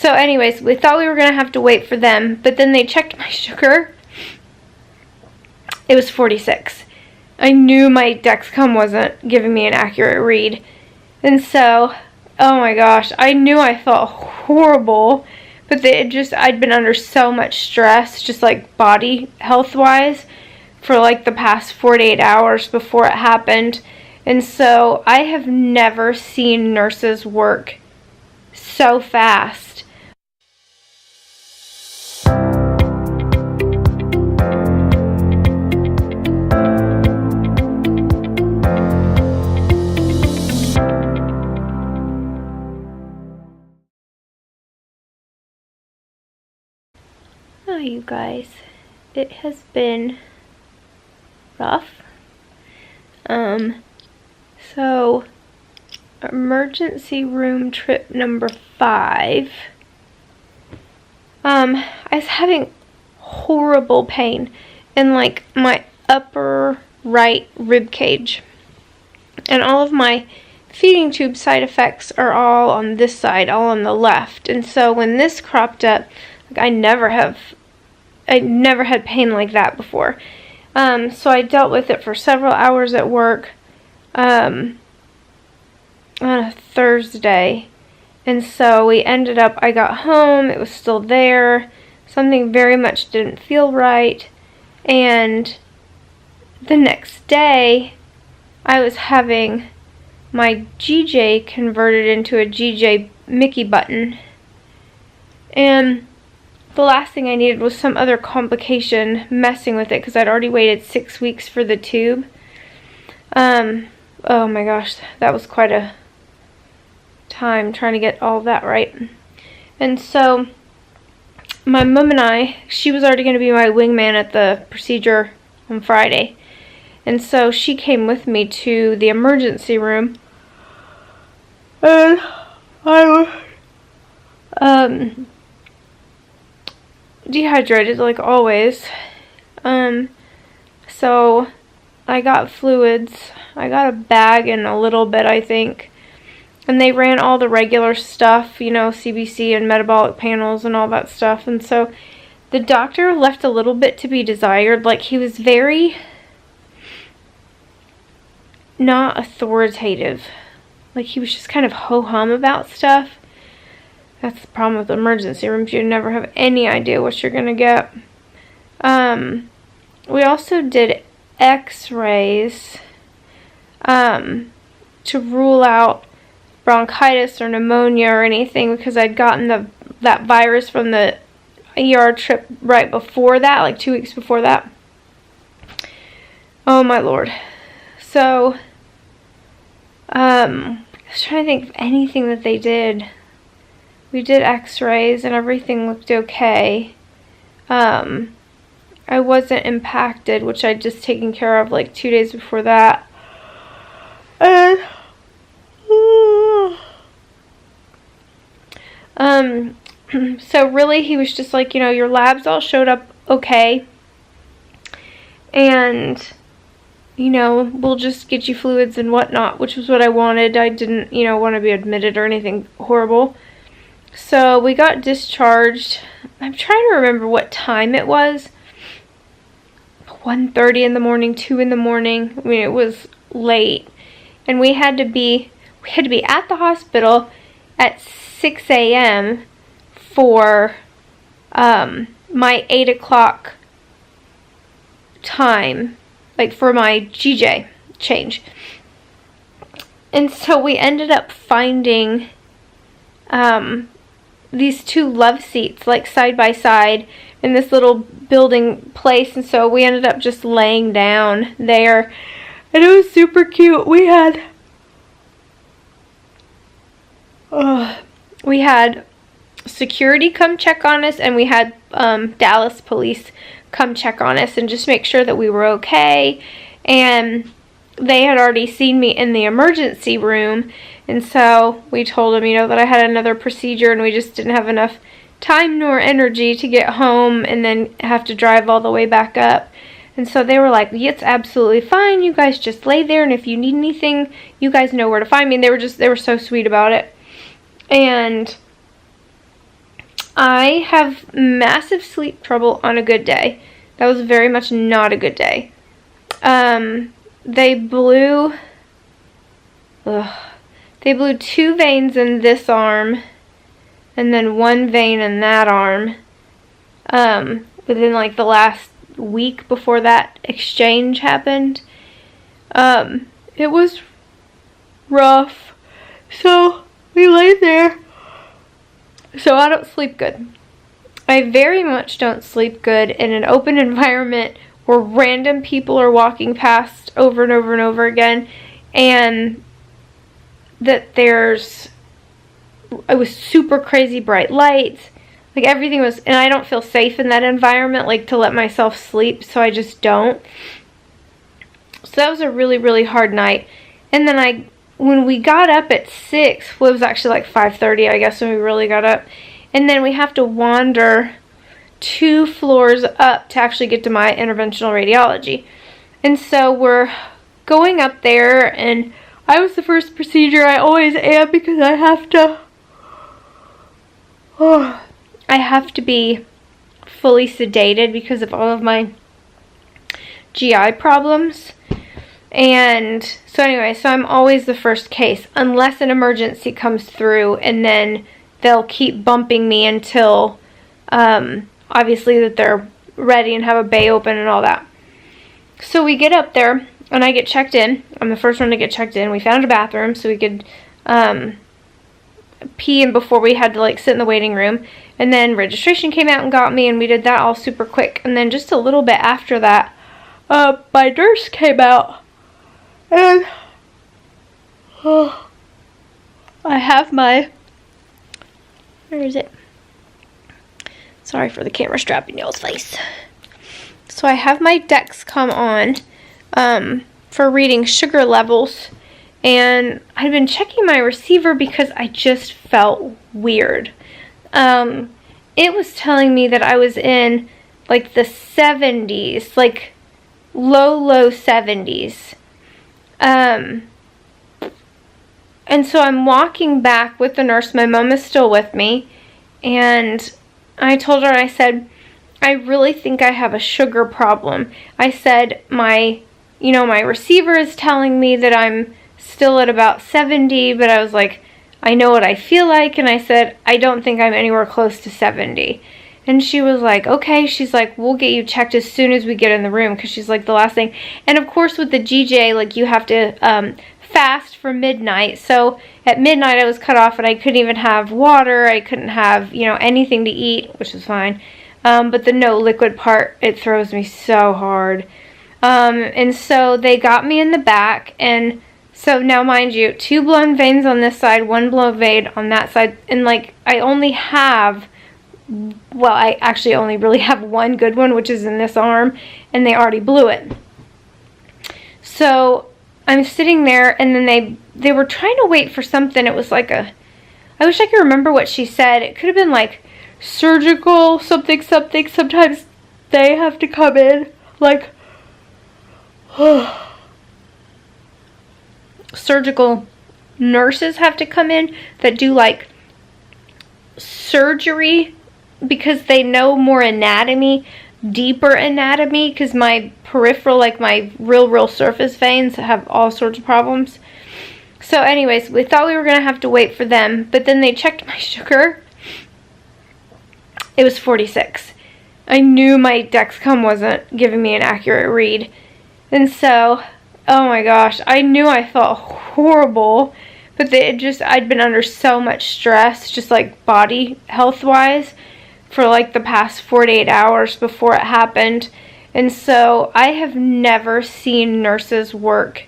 So anyways, we thought we were going to have to wait for them, but then they checked my sugar. It was 46. I knew my Dexcom wasn't giving me an accurate read. And so, oh my gosh, I knew I felt horrible, but I'd been under so much stress, just like body health-wise, for like the past 48 hours before it happened. And so I have never seen nurses work so fast. Oh, you guys, it has been rough. So emergency room trip number 5. I was having horrible pain in like my upper right rib cage, and all of my feeding tube side effects are all on this side, all on the left. And so when this cropped up, like I never had pain like that before. So I dealt with it for several hours at work on a Thursday. And so we ended up, I got home, it was still there. Something very much didn't feel right. And the next day, I was having my GJ converted into a GJ Mickey button. And the last thing I needed was some other complication messing with it, because I'd already waited 6 weeks for the tube. Oh my gosh, that was quite a time trying to get all that right. And so my mom and I, she was already going to be my wingman at the procedure on Friday. And so she came with me to the emergency room. And I was dehydrated like always. So I got fluids. I got a bag and a little bit, I think. And they ran all the regular stuff, you know, CBC and metabolic panels and all that stuff. And so the doctor left a little bit to be desired. Like, he was very not authoritative. Like, he was just kind of ho-hum about stuff. That's the problem with emergency rooms. You never have any idea what you're going to get. We also did x-rays to rule out bronchitis or pneumonia or anything, because I'd gotten that virus from the ER trip right before that, like 2 weeks before that. Oh my Lord. So, I was trying to think of anything that they did. We did x-rays and everything looked okay. I wasn't impacted, which I'd just taken care of like 2 days before that. And so really he was just like, you know, your labs all showed up okay, and you know, we'll just get you fluids and whatnot, which was what I wanted. I didn't, you know, want to be admitted or anything horrible. So we got discharged. I'm trying to remember what time it was. 1:30 in the morning, 2 in the morning. I mean, it was late. And we had to be at the hospital at 6 a.m. for my 8 o'clock time, like for my GJ change. And so we ended up finding these 2 love seats, like side by side, in this little building place. And so we ended up just laying down there, and it was super cute. We had security come check on us, and we had Dallas police come check on us and just make sure that we were okay. And they had already seen me in the emergency room, and so we told them, you know, that I had another procedure and we just didn't have enough time nor energy to get home and then have to drive all the way back up. And so they were like, it's absolutely fine, you guys just lay there, and if you need anything, you guys know where to find me. And they were so sweet about it. And I have massive sleep trouble on a good day. That was very much not a good day. They blew 2 veins in this arm and then 1 vein in that arm within like the last week before that exchange happened. It was rough. So we lay there. So I don't sleep good. I very much don't sleep good in an open environment where random people are walking past over and over and over again, and that it was super crazy bright lights. Like everything was, and I don't feel safe in that environment, like to let myself sleep, so I just don't. So that was a really, really hard night. And then when we got up at 6, well, it was actually like 5:30, I guess, when we really got up. And then we have to wander 2 floors up to actually get to my interventional radiology. And so we're going up there, and I was the first procedure. I always am because I have to be fully sedated because of all of my GI problems. And so anyway, so I'm always the first case unless an emergency comes through, and then they'll keep bumping me until obviously that they're ready and have a bay open and all that. So we get up there and I get checked in. I'm the first one to get checked in. We found a bathroom so we could pee in before we had to like sit in the waiting room. And then registration came out and got me, and we did that all super quick. And then just a little bit after that, my nurse came out. And I have my, where is it? Sorry for the camera strap in y'all's face. So I have my Dexcom on for reading sugar levels. And I've been checking my receiver because I just felt weird. It was telling me that I was in like the 70s, like low 70s. And so I'm walking back with the nurse. My mom is still with me. And I told her, I said, I really think I have a sugar problem. I said, my receiver is telling me that I'm still at about 70, but I was like, I know what I feel like. And I said, I don't think I'm anywhere close to 70. And she was like, okay. She's like, we'll get you checked as soon as we get in the room, because she's like, the last thing. And of course with the GJ, like you have to fast for midnight. So at midnight I was cut off, and I couldn't even have water. I couldn't have, anything to eat, which was fine. But the no liquid part, it throws me so hard. And so they got me in the back, and so now mind you, 2 blown veins on this side, 1 blown vein on that side, and like I actually only really have 1 good one, which is in this arm, and they already blew it. So I'm sitting there, and then they were trying to wait for something. It was like I wish I could remember what she said. It could have been like surgical something. Sometimes they have to come in, like surgical nurses have to come in that do like surgery because they know more anatomy, deeper anatomy, because my peripheral, like my real surface veins have all sorts of problems. So anyways, we thought we were going to have to wait for them, but then they checked my sugar. It was 46. I knew my Dexcom wasn't giving me an accurate read. And so, oh my gosh, I knew I felt horrible, but I'd been under so much stress, just like body health-wise, for like the past 48 hours before it happened. And so I have never seen nurses work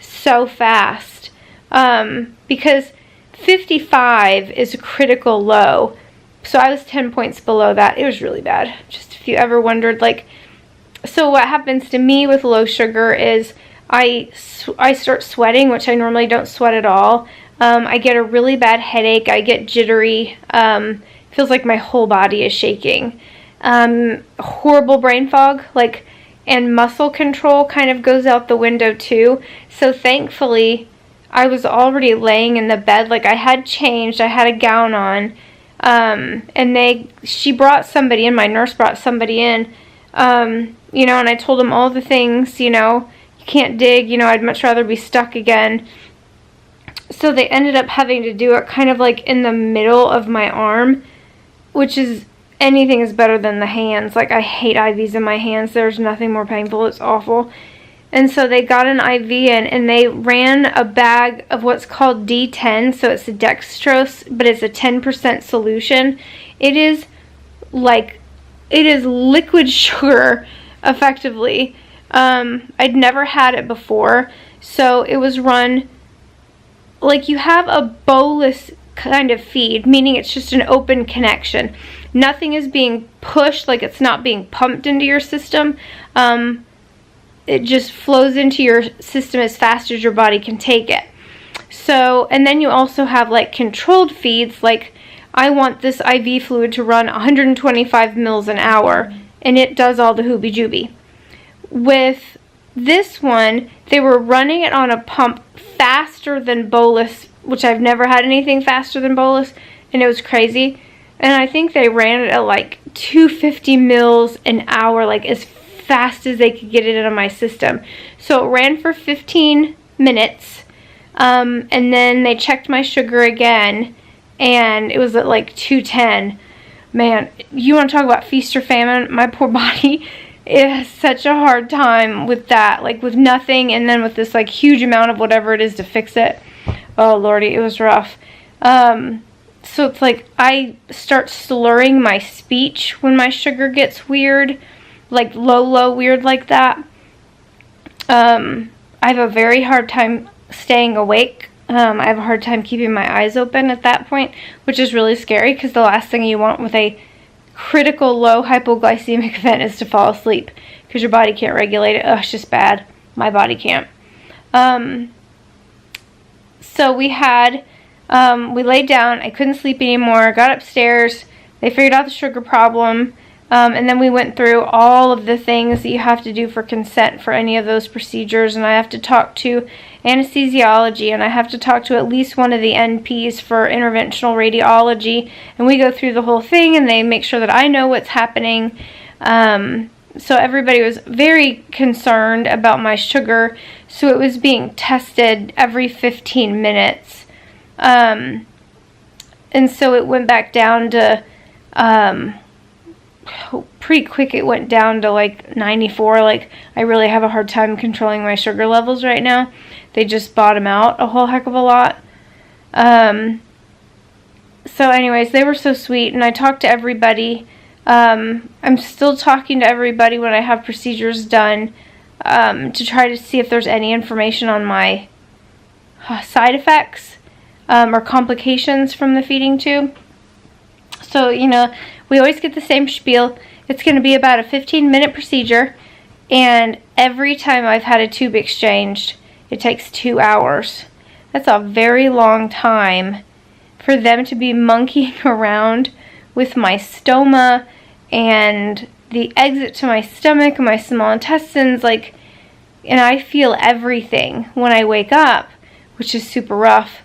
so fast, because 55 is a critical low. So I was 10 points below that. It was really bad. Just if you ever wondered, like, so what happens to me with low sugar is I start sweating, which I normally don't sweat at all. I get a really bad headache. I get jittery. Feels like my whole body is shaking. Horrible brain fog, like, and muscle control kind of goes out the window too. So thankfully, I was already laying in the bed. Like, I had changed. I had a gown on. And she brought somebody in, my nurse brought somebody in, you know, and I told them all the things, you know, you can't dig, you know, I'd much rather be stuck again. So they ended up having to do it kind of like in the middle of my arm, which is, anything is better than the hands. Like, I hate IVs in my hands. There's nothing more painful. It's awful. And so they got an IV in, and they ran a bag of what's called D10. So it's a dextrose, but it's a 10% solution. It is liquid sugar, effectively. I'd never had it before. So it was run like you have a bolus kind of feed, meaning it's just an open connection. Nothing is being pushed, like it's not being pumped into your system. It just flows into your system as fast as your body can take it. So, and then you also have like controlled feeds, like I want this IV fluid to run 125 mils an hour, and it does all the hoobie-jooby. With this one, they were running it on a pump faster than bolus, which I've never had anything faster than bolus, and it was crazy. And I think they ran it at like 250 mils an hour, like as fast as they could get it into my system. So it ran for 15 minutes, and then they checked my sugar again, and it was at like 210. Man, you want to talk about feast or famine? My poor body, it has such a hard time with that, like with nothing, and then with this like huge amount of whatever it is to fix it. Oh lordy, it was rough. So it's like I start slurring my speech when my sugar gets weird, like low weird like that. I have a very hard time staying awake. I have a hard time keeping my eyes open at that point, which is really scary because the last thing you want with a critical low hypoglycemic event is to fall asleep because your body can't regulate it. Oh, it's just bad. My body can't. So we laid down. I couldn't sleep anymore. Got upstairs. They figured out the sugar problem. And then we went through all of the things that you have to do for consent for any of those procedures. And I have to talk to anesthesiology, and I have to talk to at least one of the NPs for interventional radiology. And we go through the whole thing, and they make sure that I know what's happening. So everybody was very concerned about my sugar. So it was being tested every 15 minutes. And so it went back down to, pretty quick it went down to like 94. Like, I really have a hard time controlling my sugar levels right now. They just bottom out a whole heck of a lot. So anyways, they were so sweet, and I talked to everybody. I'm still talking to everybody when I have procedures done, to try to see if there's any information on my side effects or complications from the feeding tube. So, you know, we always get the same spiel. It's going to be about a 15-minute procedure, and every time I've had a tube exchanged, it takes 2 hours. That's a very long time for them to be monkeying around with my stoma and the exit to my stomach and my small intestines, like, and I feel everything when I wake up, which is super rough.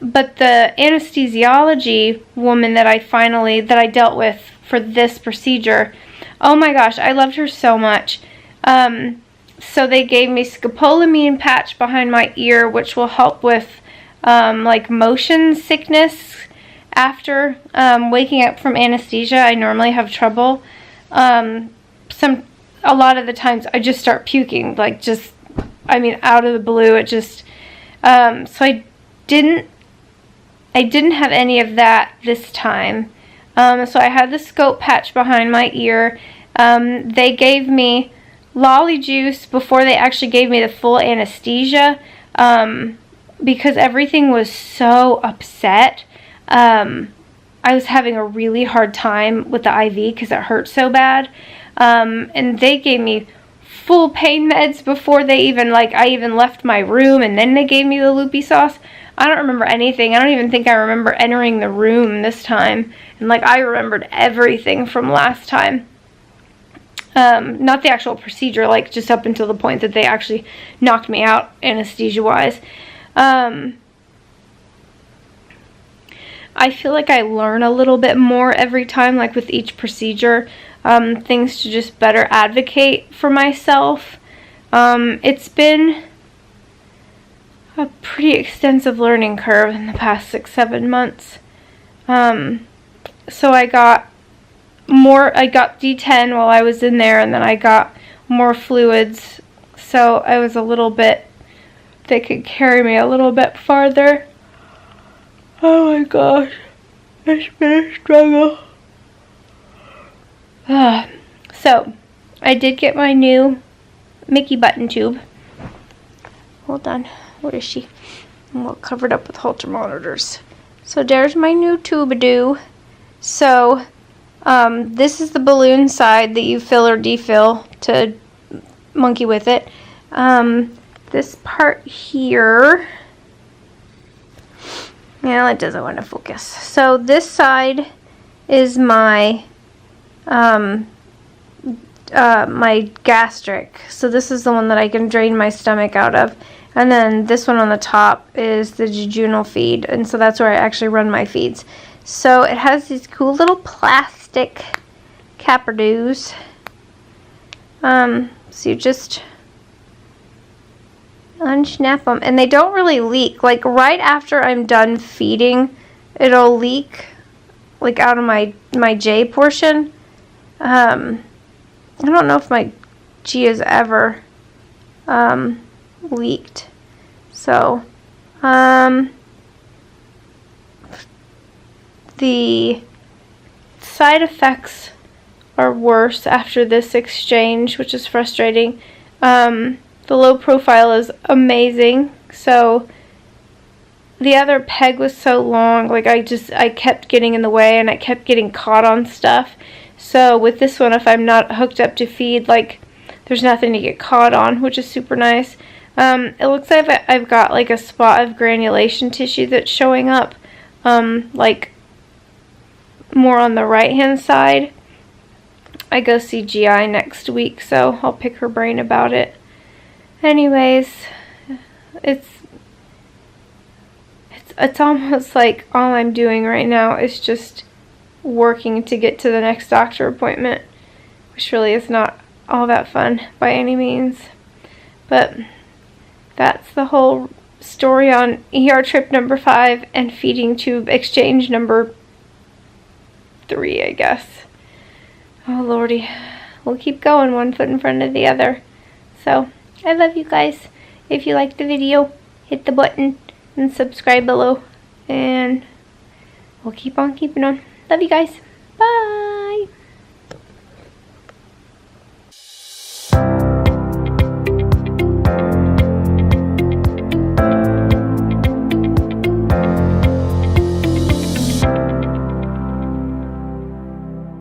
But the anesthesiology woman that I dealt with for this procedure, oh my gosh, I loved her so much. So they gave me scopolamine patch behind my ear, which will help with like motion sickness after waking up from anesthesia. I normally have trouble. A lot of the times I just start puking, like just, I mean, out of the blue. It just, so I didn't have any of that this time. So I had the scope patch behind my ear. They gave me lolly juice before they actually gave me the full anesthesia, because everything was so upset. I was having a really hard time with the IV because it hurt so bad. And they gave me full pain meds before they even, like, I even left my room, and then they gave me the loopy sauce. I don't remember anything. I don't even think I remember entering the room this time. And, like, I remembered everything from last time. Not the actual procedure, like, just up until the point that they actually knocked me out anesthesia-wise. I feel like I learn a little bit more every time, like with each procedure, things to just better advocate for myself. It's been a pretty extensive learning curve in the past 6-7 months. So I got D10 while I was in there, and then I got more fluids, so I was a little bit, they could carry me a little bit farther. Oh my gosh, it's been a struggle. So, I did get my new Mickey button tube. Hold on, where is she? I'm all covered up with Holter monitors. So there's my new tube-a-doo. So, this is the balloon side that you fill or defill to monkey with it. This part here, yeah, it doesn't want to focus. So this side is my my gastric. So this is the one that I can drain my stomach out of. And then this one on the top is the jejunal feed, and so that's where I actually run my feeds. So it has these cool little plastic capper-doos. So you just unsnap them, and they don't really leak. Like right after I'm done feeding, it'll leak like out of my J portion. I don't know if my G has ever leaked. So the side effects are worse after this exchange, which is frustrating. The low profile is amazing. So the other peg was so long, like I kept getting in the way, and I kept getting caught on stuff. So with this one, if I'm not hooked up to feed, like there's nothing to get caught on, which is super nice. It looks like I've got like a spot of granulation tissue that's showing up, like more on the right hand side. I go see GI next week, so I'll pick her brain about it. Anyways, it's almost like all I'm doing right now is just working to get to the next doctor appointment, which really is not all that fun by any means. But that's the whole story on ER trip number 5 and feeding tube exchange number 3, I guess. Oh lordy, we'll keep going, one foot in front of the other. So I love you guys. If you liked the video, hit the button and subscribe below, and we'll keep on keeping on. Love you guys. Bye.